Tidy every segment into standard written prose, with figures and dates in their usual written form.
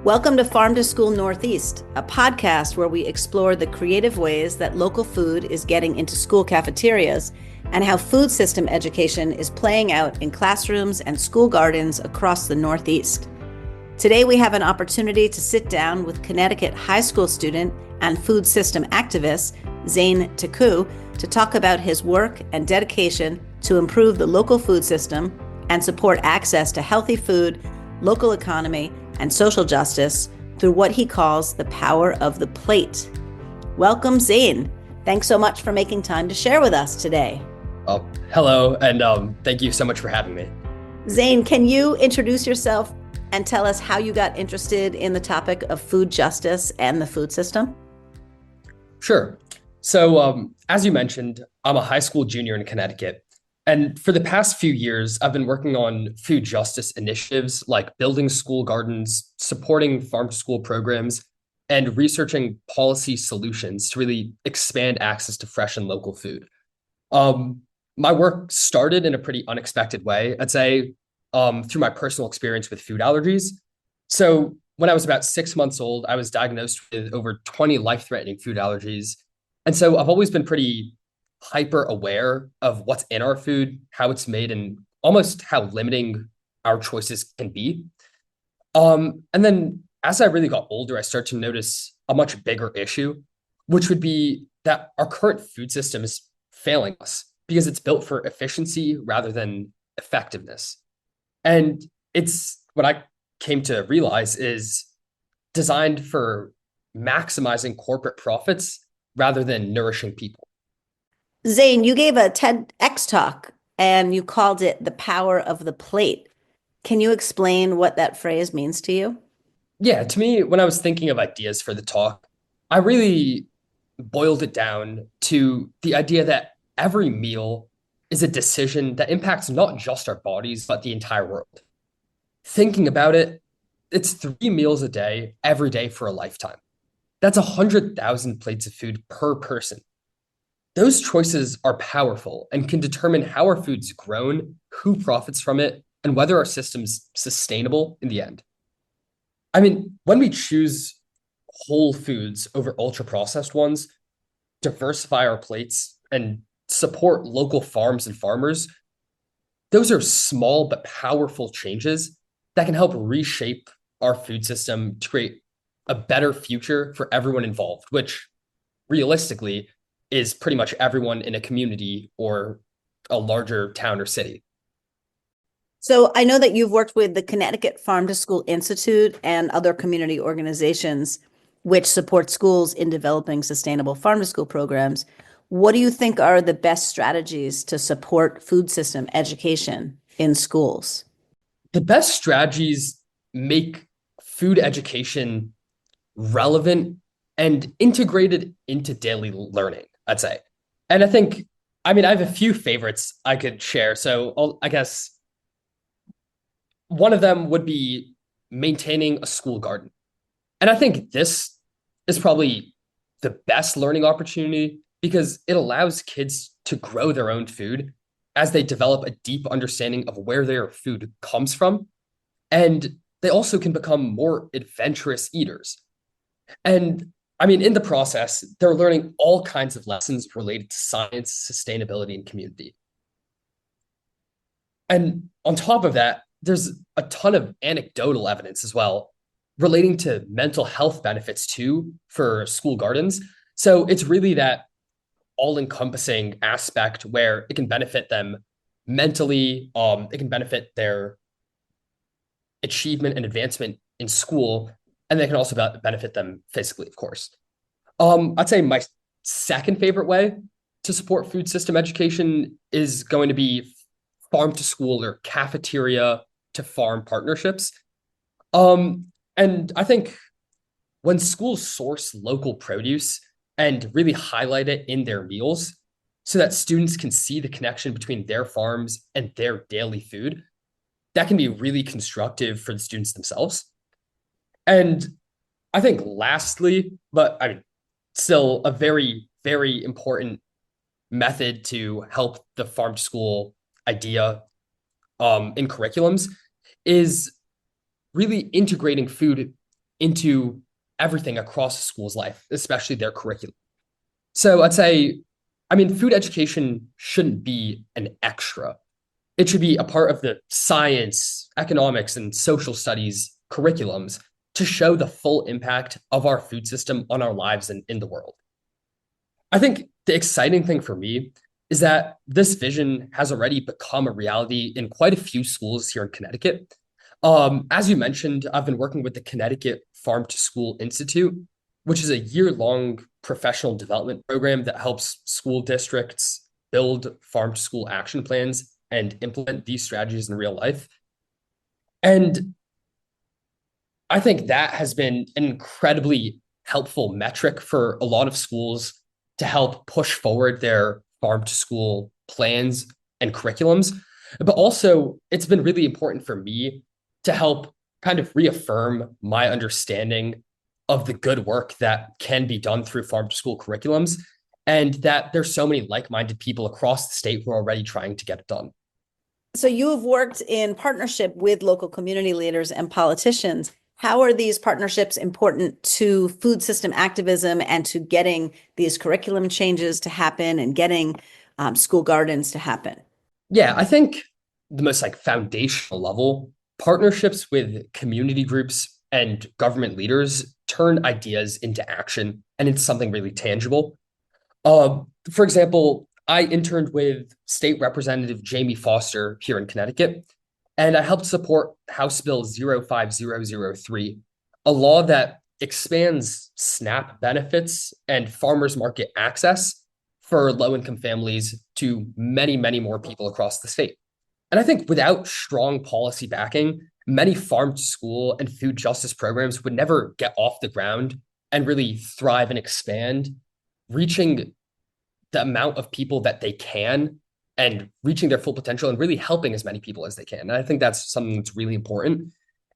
Welcome to Farm to School Northeast, a podcast where we explore the creative ways that local food is getting into school cafeterias and how food system education is playing out in classrooms and school gardens across the Northeast. Today, we have an opportunity to sit down with Connecticut high school student and food system activist Zane Tickoo to talk about his work and dedication to improve the local food system and support access to healthy food, local economy, and social justice through what he calls the power of the plate. Welcome, Zane. Thanks so much for making time to share with us today. Hello, and thank you so much for having me. Zane, can you introduce yourself and tell us how you got interested in the topic of food justice and the food system? Sure. So, as you mentioned, I'm a high school junior in Connecticut. And for the past few years, I've been working on food justice initiatives like building school gardens, supporting farm to school programs, and researching policy solutions to really expand access to fresh and local food. My work started in a pretty unexpected way, I'd say, through my personal experience with food allergies. So when I was about 6 months old, I was diagnosed with over 20 life-threatening food allergies. And so I've always been pretty hyper aware of what's in our food, how it's made, and almost how limiting our choices can be. And then as I really got older, I started to notice a much bigger issue, which would be that our current food system is failing us because it's built for efficiency rather than effectiveness. And it's what I came to realize is designed for maximizing corporate profits rather than nourishing people. Zane, you gave a TEDx talk and you called it the power of the plate. Can you explain what that phrase means to you? Yeah, to me, when I was thinking of ideas for the talk, I really boiled it down to the idea that every meal is a decision that impacts not just our bodies, but the entire world. Thinking about it, it's 3 meals a day, every day for a lifetime. That's 100,000 plates of food per person. Those choices are powerful and can determine how our food's grown, who profits from it, and whether our system's sustainable in the end. I mean, when we choose whole foods over ultra-processed ones, diversify our plates, and support local farms and farmers, those are small but powerful changes that can help reshape our food system to create a better future for everyone involved, which realistically is pretty much everyone in a community or a larger town or city. So I know that you've worked with the Connecticut Farm to School Institute and other community organizations which support schools in developing sustainable farm to school programs. What do you think are the best strategies to support food system education in schools? The best strategies make food education relevant and integrated into daily learning, I'd say. And I have a few favorites I could share. So I guess one of them would be maintaining a school garden. And I think this is probably the best learning opportunity because it allows kids to grow their own food as they develop a deep understanding of where their food comes from. And they also can become more adventurous eaters. And in the process, they're learning all kinds of lessons related to science, sustainability, and community. And on top of that, there's a ton of anecdotal evidence as well relating to mental health benefits too for school gardens. So it's really that all-encompassing aspect where it can benefit them mentally, it can benefit their achievement and advancement in school, and they can also benefit them physically, of course. I'd say my second favorite way to support food system education is going to be farm to school or cafeteria to farm partnerships. And I think when schools source local produce and really highlight it in their meals so that students can see the connection between their farms and their daily food, that can be really constructive for the students themselves. And I think lastly, still a very, very important method to help the farm to school idea in curriculums is really integrating food into everything across a school's life, especially their curriculum. So I'd say, I mean, food education shouldn't be an extra. It should be a part of the science, economics, and social studies curriculums to show the full impact of our food system on our lives and in the world. I think the exciting thing for me is that this vision has already become a reality in quite a few schools here in Connecticut. As you mentioned, I've been working with the Connecticut Farm to School Institute, which is a year-long professional development program that helps school districts build farm to school action plans and implement these strategies in real life. And I think that has been an incredibly helpful metric for a lot of schools to help push forward their farm to school plans and curriculums. But also, it's been really important for me to help kind of reaffirm my understanding of the good work that can be done through farm to school curriculums, and that there's so many like-minded people across the state who are already trying to get it done. So you have worked in partnership with local community leaders and politicians. How are these partnerships important to food system activism and to getting these curriculum changes to happen and getting school gardens to happen? Yeah, I think the most like foundational level, partnerships with community groups and government leaders turn ideas into action and into something really tangible. For example, I interned with State Representative Jamie Foster here in Connecticut, and I helped support House Bill 05003, a law that expands SNAP benefits and farmers market access for low-income families to many, many more people across the state. And I think without strong policy backing, many farm to school and food justice programs would never get off the ground and really thrive and expand, reaching the amount of people that they can and reaching their full potential and really helping as many people as they can. And I think that's something that's really important.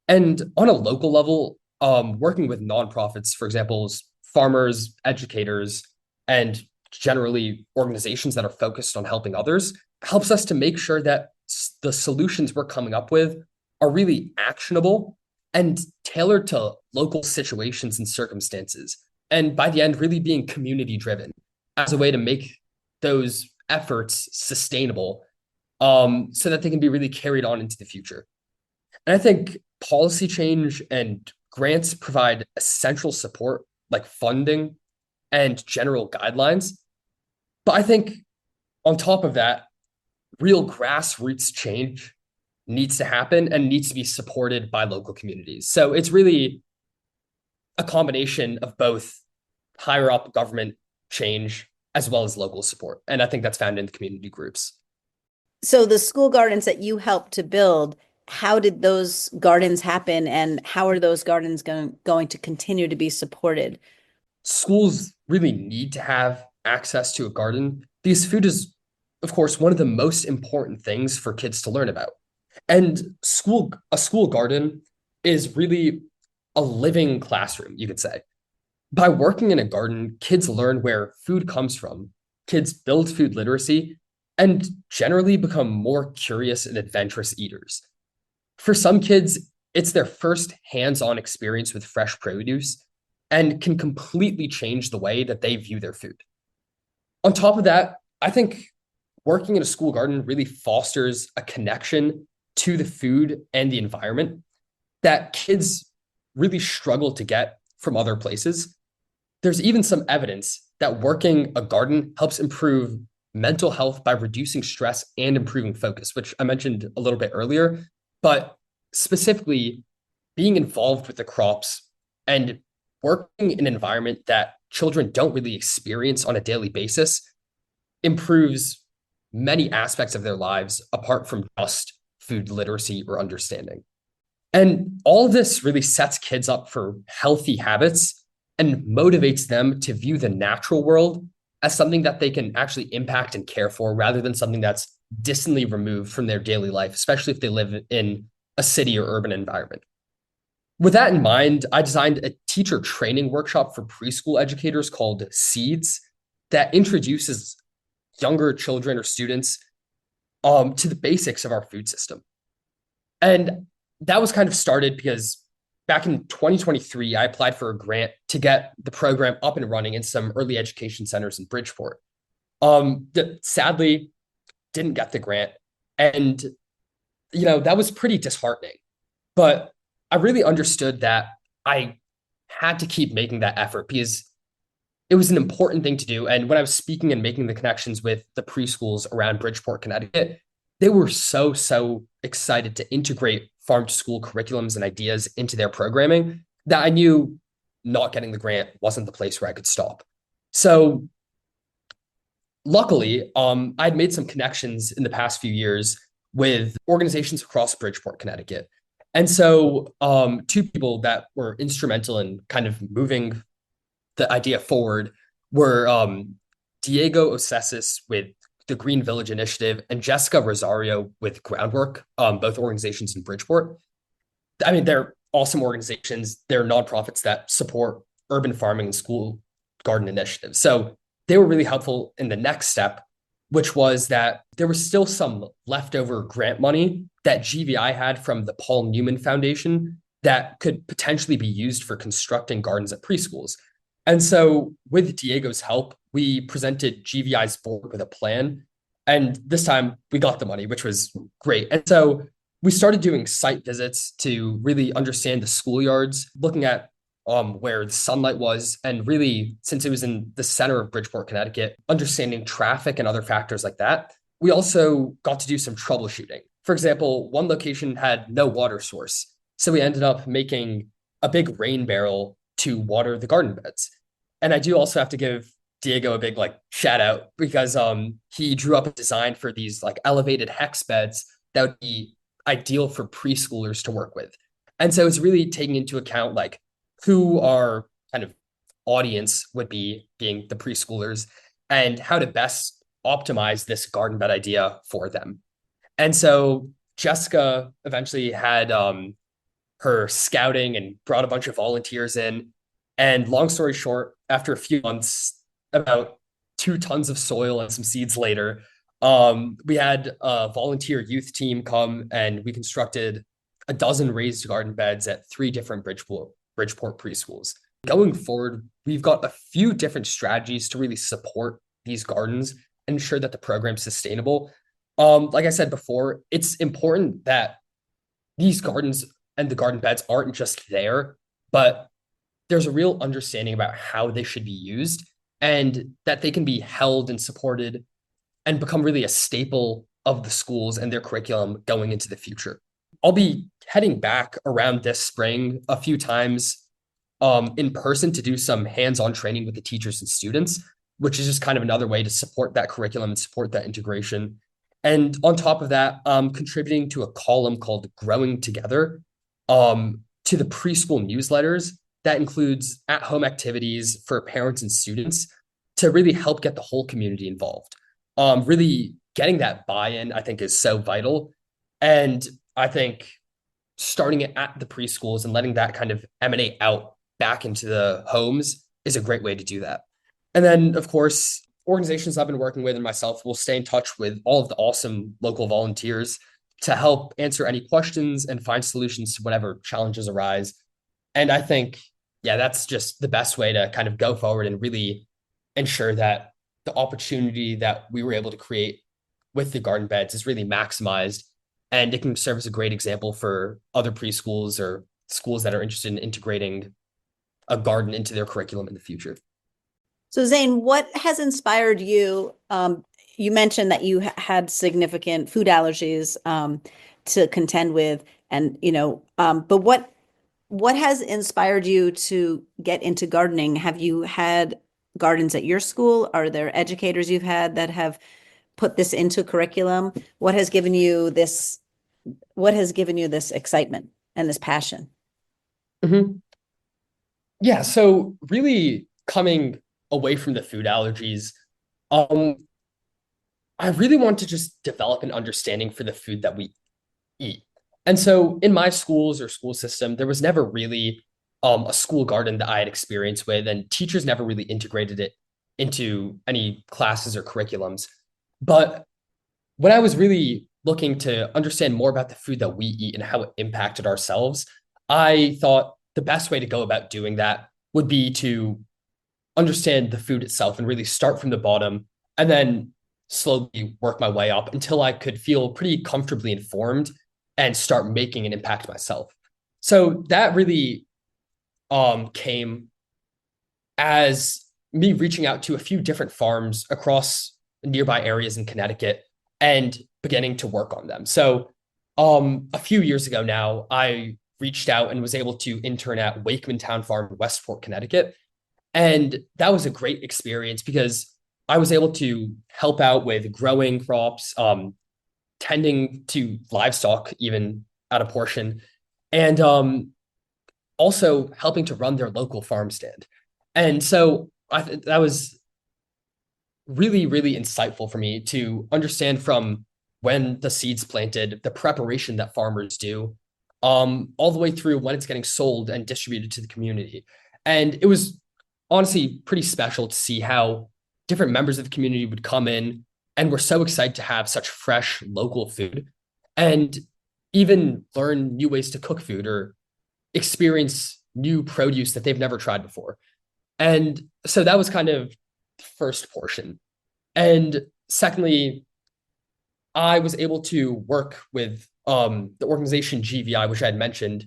And on a local level, working with nonprofits, for example, farmers, educators, and generally organizations that are focused on helping others, helps us to make sure that the solutions we're coming up with are really actionable and tailored to local situations and circumstances. And by the end, really being community driven as a way to make those efforts sustainable, so that they can be really carried on into the future. And I think policy change and grants provide essential support like funding and general guidelines. But I think on top of that, real grassroots change needs to happen and needs to be supported by local communities. So it's really a combination of both higher up government change as well as local support. And I think that's found in the community groups. So the school gardens that you helped to build, how did those gardens happen and how are those gardens going to continue to be supported? Schools really need to have access to a garden because food is, of course, one of the most important things for kids to learn about. And a school garden is really a living classroom, you could say. By working in a garden, kids learn where food comes from, kids build food literacy, and generally become more curious and adventurous eaters. For some kids, it's their first hands-on experience with fresh produce and can completely change the way that they view their food. On top of that, I think working in a school garden really fosters a connection to the food and the environment that kids really struggle to get from other places. There's even some evidence that working a garden helps improve mental health by reducing stress and improving focus, which I mentioned a little bit earlier. But specifically, being involved with the crops and working in an environment that children don't really experience on a daily basis improves many aspects of their lives apart from just food literacy or understanding. And all of this really sets kids up for healthy habits and motivates them to view the natural world as something that they can actually impact and care for rather than something that's distantly removed from their daily life, especially if they live in a city or urban environment. With that in mind, I designed a teacher training workshop for preschool educators called Seeds that introduces younger children or students to the basics of our food system. And that was kind of started because back in 2023, I applied for a grant to get the program up and running in some early education centers in Bridgeport. Sadly, didn't get the grant. And, that was pretty disheartening. But I really understood that I had to keep making that effort because it was an important thing to do. And when I was speaking and making the connections with the preschools around Bridgeport, Connecticut, they were so excited to integrate farm to school curriculums and ideas into their programming that I knew not getting the grant wasn't the place where I could stop. So luckily, I'd made some connections in the past few years with organizations across Bridgeport, Connecticut. And so two people that were instrumental in kind of moving the idea forward were Diego Osesis with the Green Village Initiative and Jessica Rosario with Groundwork, both organizations in Bridgeport. I mean, they're awesome organizations. They're nonprofits that support urban farming and school garden initiatives. So they were really helpful in the next step, which was that there was still some leftover grant money that GVI had from the Paul Newman Foundation that could potentially be used for constructing gardens at preschools. And so with Diego's help, we presented GVI's board with a plan. And this time we got the money, which was great. And so we started doing site visits to really understand the schoolyards, looking at where the sunlight was. And really, since it was in the center of Bridgeport, Connecticut, understanding traffic and other factors like that. We also got to do some troubleshooting. For example, one location had no water source. So we ended up making a big rain barrel to water the garden beds. And I do also have to give Diego a big shout out because he drew up a design for these elevated hex beds that would be ideal for preschoolers to work with. And so it's really taking into account who our kind of audience would be, being the preschoolers, and how to best optimize this garden bed idea for them. And so Jessica eventually had her scouting and brought a bunch of volunteers in. And long story short, after a few months, about 2 tons of soil and some seeds later, we had a volunteer youth team come and we constructed a dozen raised garden beds at 3 different Bridgeport preschools. Going forward, we've got a few different strategies to really support these gardens and ensure that the program's sustainable. Like I said before, it's important that these gardens and the garden beds aren't just there, but there's a real understanding about how they should be used and that they can be held and supported and become really a staple of the schools and their curriculum going into the future. I'll be heading back around this spring a few times in person to do some hands-on training with the teachers and students, which is just kind of another way to support that curriculum and support that integration. And on top of that, contributing to a column called Growing Together to the preschool newsletters that includes at-home activities for parents and students to really help get the whole community involved. Really getting that buy-in, I think, is so vital. And I think starting it at the preschools and letting that kind of emanate out back into the homes is a great way to do that. And then, of course, organizations I've been working with and myself will stay in touch with all of the awesome local volunteers to help answer any questions and find solutions to whatever challenges arise. And I think, that's just the best way to kind of go forward and really ensure that the opportunity that we were able to create with the garden beds is really maximized. And it can serve as a great example for other preschools or schools that are interested in integrating a garden into their curriculum in the future. So Zane, what has inspired you? You mentioned that you had significant food allergies to contend with, and but what has inspired you to get into gardening? Have you had gardens at your school? Are there educators you've had that have put this into curriculum? What has given you this excitement and this passion? Mm-hmm. Yeah, so really coming away from the food allergies, I really want to just develop an understanding for the food that we eat. And so in my schools or school system, there was never really a school garden that I had experience with, and teachers never really integrated it into any classes or curriculums. But when I was really looking to understand more about the food that we eat and how it impacted ourselves, I thought the best way to go about doing that would be to understand the food itself and really start from the bottom and then slowly work my way up until I could feel pretty comfortably informed and start making an impact myself. So that really came as me reaching out to a few different farms across nearby areas in Connecticut and beginning to work on them. So a few years ago now, I reached out and was able to intern at Wakeman Town Farm in Westport, Connecticut. And that was a great experience because I was able to help out with growing crops, tending to livestock, even at a portion, and also helping to run their local farm stand. And so that was really, really insightful for me to understand from when the seeds planted, the preparation that farmers do, all the way through when it's getting sold and distributed to the community. And it was honestly pretty special to see how different members of the community would come in and were so excited to have such fresh local food and even learn new ways to cook food or experience new produce that they've never tried before. And so that was kind of the first portion. And secondly, I was able to work with the organization GVI, which I had mentioned.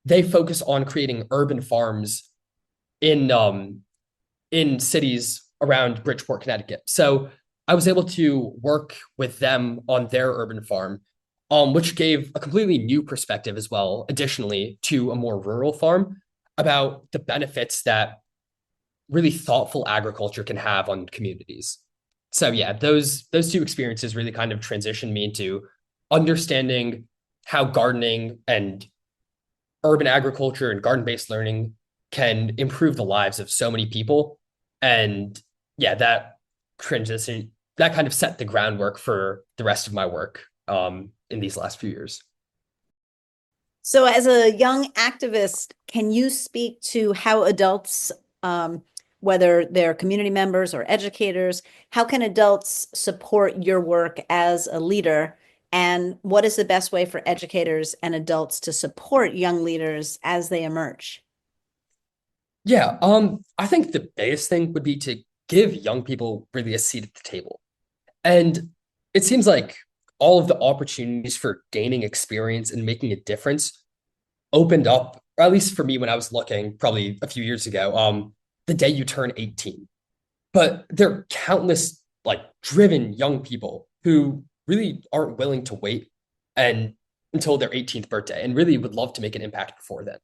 They focus on creating urban farms in cities around Bridgeport, Connecticut. So I was able to work with them on their urban farm, which gave a completely new perspective as well, additionally, to a more rural farm about the benefits that really thoughtful agriculture can have on communities. So yeah, those two experiences really kind of transitioned me into understanding how gardening and urban agriculture and garden-based learning can improve the lives of so many people. And yeah, that transition that kind of set the groundwork for the rest of my work in these last few years. So, as a young activist, can you speak to how adults, whether they're community members or educators, how can adults support your work as a leader? And what is the best way for educators and adults to support young leaders as they emerge? Yeah, I think the biggest thing would be to give young people really a seat at the table. And it seems like all of the opportunities for gaining experience and making a difference opened up, or at least for me when I was looking probably a few years ago, the day you turn 18. But there are countless like driven young people who really aren't willing to wait and until their 18th birthday and really would love to make an impact before then.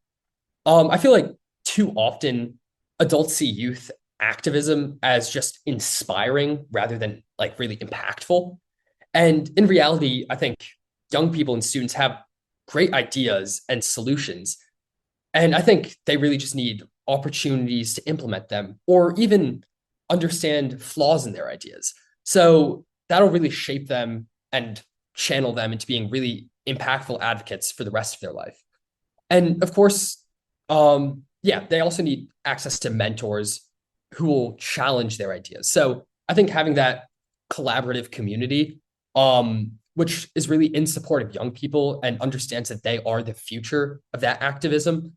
I feel like too often adults see youth activism as just inspiring rather than like really impactful. And in reality, I think young people and students have great ideas and solutions. And I think they really just need opportunities to implement them or even understand flaws in their ideas. So that'll really shape them and channel them into being really impactful advocates for the rest of their life. And of course, yeah, they also need access to mentors who will challenge their ideas. So I think having that collaborative community, which is really in support of young people and understands that they are the future of that activism,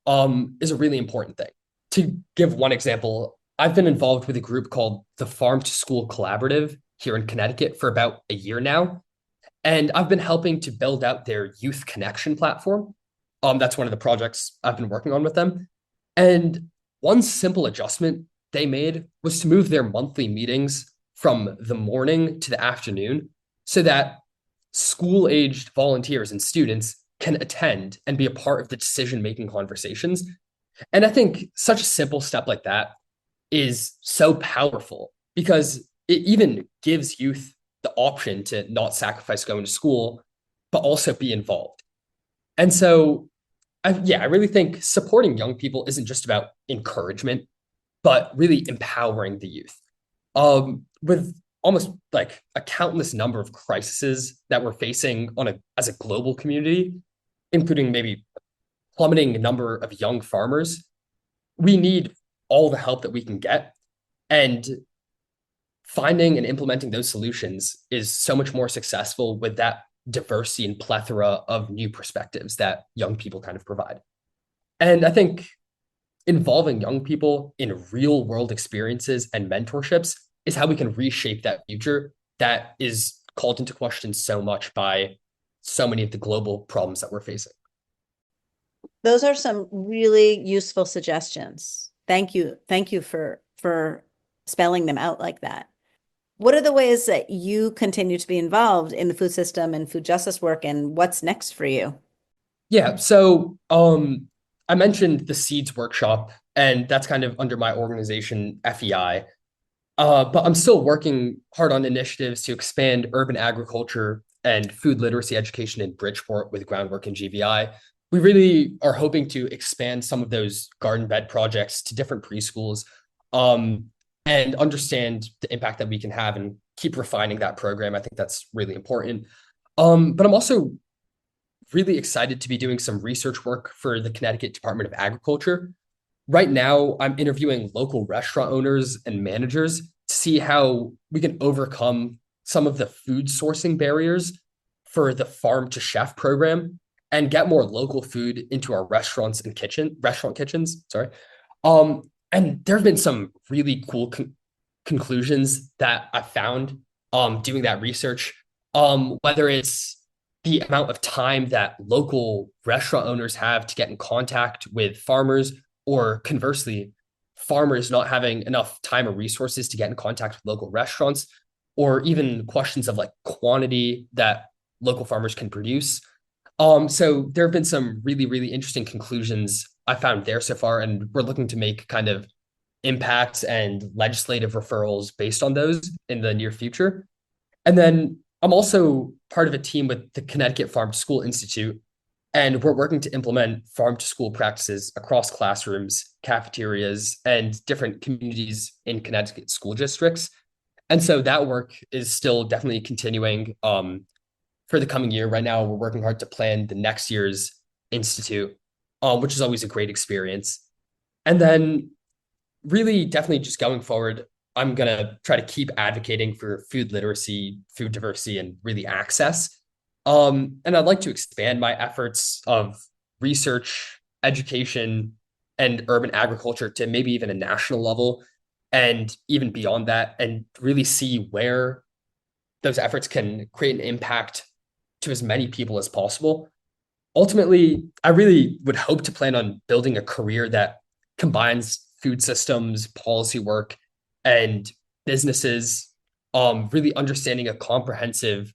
is a really important thing. To give one example, I've been involved with a group called the Farm to School Collaborative here in Connecticut for about a year now. And I've been helping to build out their youth connection platform. That's one of the projects I've been working on with them. And one simple adjustment they made was to move their monthly meetings from the morning to the afternoon so that school-aged volunteers and students can attend and be a part of the decision-making conversations. And I think such a simple step like that is so powerful because it even gives youth the option to not sacrifice going to school, but also be involved. And so, I really think supporting young people isn't just about encouragement, but really empowering the youth. With almost like a countless number of crises that we're facing as a global community, including maybe plummeting number of young farmers, we need all the help that we can get. And finding and implementing those solutions is so much more successful with that diversity and plethora of new perspectives that young people kind of provide. And I think involving young people in real world experiences and mentorships is how we can reshape that future that is called into question so much by so many of the global problems that we're facing. Those are some really useful suggestions. Thank you. Thank you for spelling them out like that. What are the ways that you continue to be involved in the food system and food justice work, and what's next for you? Yeah, so I mentioned the Seeds workshop, and that's kind of under my organization, FEI. But I'm still working hard on initiatives to expand urban agriculture and food literacy education in Bridgeport with groundwork in GVI. We really are hoping to expand some of those garden bed projects to different preschools, um, and understand the impact that we can have and keep refining that program. I think that's really important. But I'm also really excited to be doing some research work for the Connecticut Department of Agriculture. Right now, I'm interviewing local restaurant owners and managers to see how we can overcome some of the food sourcing barriers for the farm to chef program and get more local food into our restaurant kitchens. Sorry. And there have been some really cool conclusions that I found doing that research. Whether it's the amount of time that local restaurant owners have to get in contact with farmers, or conversely, farmers not having enough time or resources to get in contact with local restaurants, or even questions of like quantity that local farmers can produce. So there have been some really, really interesting conclusions I found there so far, and we're looking to make kind of impacts and legislative referrals based on those in the near future. And then I'm also part of a team with the Connecticut Farm to School Institute, and we're working to implement farm to school practices across classrooms, cafeterias, and different communities in Connecticut school districts. And so that work is still definitely continuing for the coming year. Right now, we're working hard to plan the next year's institute, which is always a great experience. And then really definitely just going forward, I'm going to try to keep advocating for food literacy, food diversity, and really access. And I'd like to expand my efforts of research, education, and urban agriculture to maybe even a national level and even beyond that, and really see where those efforts can create an impact to as many people as possible. Ultimately, I really would hope to plan on building a career that combines food systems, policy work, and businesses, really understanding a comprehensive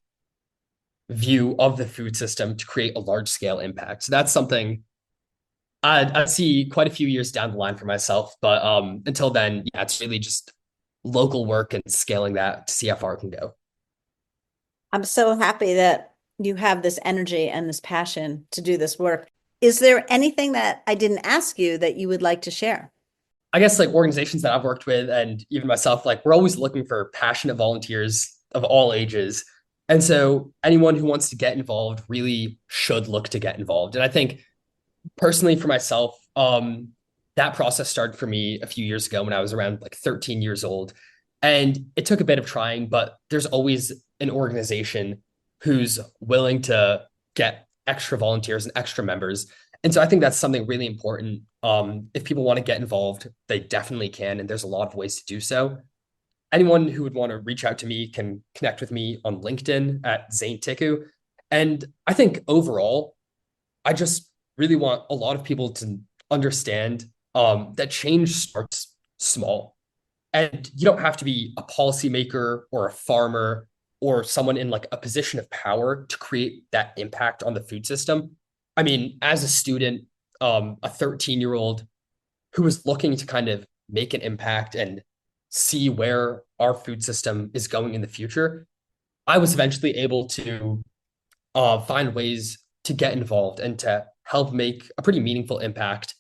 view of the food system to create a large scale impact. So that's something I see quite a few years down the line for myself. But until then, yeah, it's really just local work and scaling that to see how far it can go. I'm so happy that you have this energy and this passion to do this work. Is there anything that I didn't ask you that you would like to share? I guess like organizations that I've worked with and even myself, like we're always looking for passionate volunteers of all ages. And so anyone who wants to get involved really should look to get involved. And I think personally for myself, that process started for me a few years ago when I was around like 13 years old. And it took a bit of trying, but there's always an organization who's willing to get extra volunteers and extra members. And so I think that's something really important. If people want to get involved, they definitely can. And there's a lot of ways to do so. Anyone who would want to reach out to me can connect with me on LinkedIn at Zane Tickoo. And I think overall, I just really want a lot of people to understand that change starts small. And you don't have to be a policymaker or a farmer or someone in like a position of power to create that impact on the food system. I mean, as a student, a 13-year-old who was looking to kind of make an impact and see where our food system is going in the future, I was eventually able to find ways to get involved and to help make a pretty meaningful impact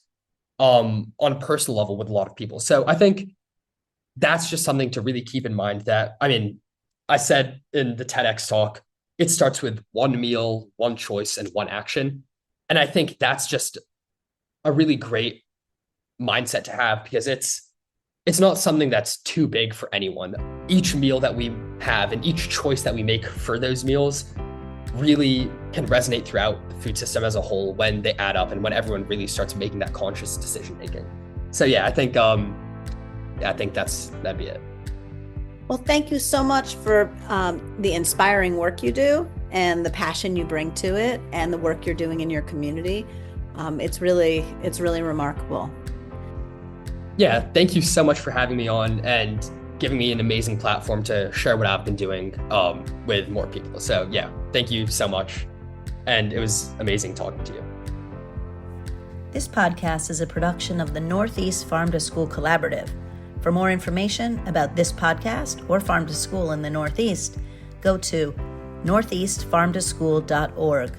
on a personal level with a lot of people. So I think that's just something to really keep in mind that, I mean, I said in the TEDx talk, it starts with one meal, one choice, and one action. And I think that's just a really great mindset to have because it's not something that's too big for anyone. Each meal that we have and each choice that we make for those meals really can resonate throughout the food system as a whole when they add up and when everyone really starts making that conscious decision making. So yeah, I think that'd be it. Well, thank you so much for the inspiring work you do and the passion you bring to it and the work you're doing in your community. It's really remarkable. Yeah, thank you so much for having me on and giving me an amazing platform to share what I've been doing with more people. So yeah, thank you so much. And it was amazing talking to you. This podcast is a production of the Northeast Farm to School Collaborative. For more information about this podcast or Farm to School in the Northeast, go to northeastfarmtoschool.org.